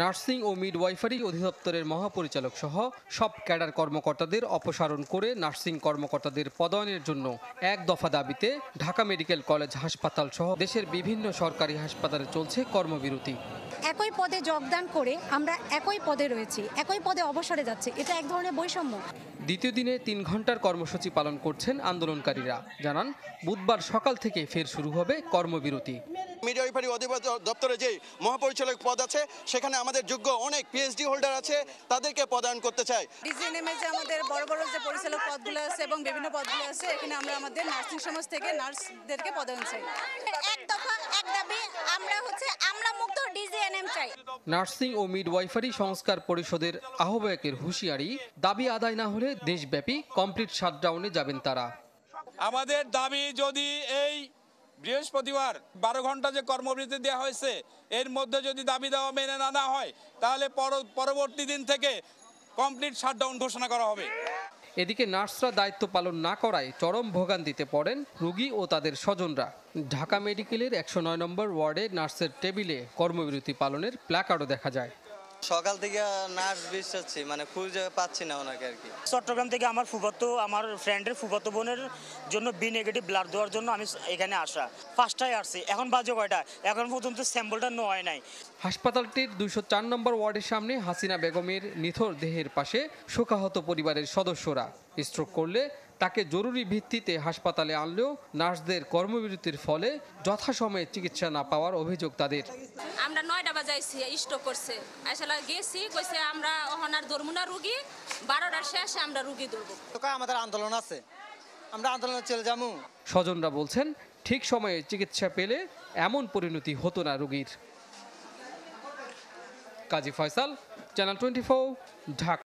Nursing ও midwifery অধিদপ্তরের মহাপরিচালক সহ সব ক্যাডার কর্মকর্তাদের অপসারণ করে নার্সিং কর্মকর্তাদের পদায়নের জন্য এক দফা দাবিতে ঢাকা মেডিকেল কলেজ হাসপাতাল সহ দেশের বিভিন্ন সরকারি হাসপাতালে চলছে কর্মবিরতি। একই পদে যোগদান করে আমরা একই পদে রয়েছি, একই পদে অবসরে যাচ্ছে, এটা এক ধরনের বৈষম্য। দ্বিতীয় দিনে ৩ ঘন্টার কর্মসূচি পালন করছেন আন্দোলনকারীরা। জানান, বুধবার সকাল থেকে ফের শুরু হবে কর্মবিরতি। মিডওয়াইফারি দপ্তরে যে মহাপরিচালক পদ আছে সেখানে আমাদের যোগ্য অনেক পিএইচডি হোল্ডার আছে, তাদেরকে পদায়ন করতে চাই। ডিজিএনএম এর যে আমাদের বড় বড় যে পরিচালক পদগুলো আছে এবং বিভিন্ন পদগুলো আছে, এখানে আমরা আমাদের নার্সিং সমাজ থেকে নার্সদেরকে পদায়ন চাই। এক দফা এক দাবি, আমরা মুক্ত ডিজিএনএম চাই। নার্সিং ও মিডওয়াইফারি সংস্কার পরিষদের আহ্বায়কের হুঁশিয়ারি, দাবি আদায় না হলে দেশব্যাপী কমপ্লিট শাটডাউনে যাবেন তারা। আমাদের দাবি, যদি এই বৃহস্পতিবার 12 ঘন্টা যে কর্মবিরতি দেওয়া হয়েছে এর মধ্যে যদি দাবি দেওয়া মেনে না হয়, তাহলে পরবর্তী দিন থেকে কমপ্লিট শাটডাউন ঘোষণা করা হবে। এদিকে নার্সরা দায়িত্ব পালন না করায় চরম ভোগান্তিতে পড়েন রোগী ও তাদের স্বজনরা। ঢাকা মেডিকেলের 109 নম্বর ওয়ার্ডে নার্সের টেবিলে কর্মবিরতি পালনের প্ল্যাকার্ডও দেখা যায়। সকাল থেকে নার্স বিশ্বাচ্ছি, খুঁজে পাচ্ছি না ওনাকে আর কি। চট্টগ্রাম থেকে আমার ফ্রেন্ডের ফুফাতো বোনের জন্য বি নেগেটিভ ব্লাড দেওয়ার জন্য আমি এখানে আসা। 5টায় আসছি, এখন বাজে কয়টা, এখন পর্যন্ত স্যাম্পলটা নেওয়া হয় নাই। হাসপাতালটির 204 নম্বর ওয়ার্ডের সামনে হাসিনা বেগমের নিথর দেহের পাশে শোকাহত পরিবারের সদস্যরা। স্ট্রোক করলে তাকে জরুরি ভিত্তিতে হাসপাতালে আনলেও নার্সদের কর্মবিরতির ফলে যথাসময়ে চিকিৎসা না পাওয়ার অভিযোগ তাদের। আমরা 9টা বাজাইছি, স্ট্রোক করছে, আসলে গেছি কইছে আমরা ওহনার ধর্মনা রোগী, 12টার শেষে আমরা রোগী ধরবো। আমাদের আন্দোলন আছে, আমরা আন্দোলনে চলে যাবো। স্বজনরা বলছেন, ঠিক সময়ে চিকিৎসা পেলে এমন পরিণতি হতো না রোগীর। কাজী ফয়সাল, চ্যানেল 24, ঢাকা।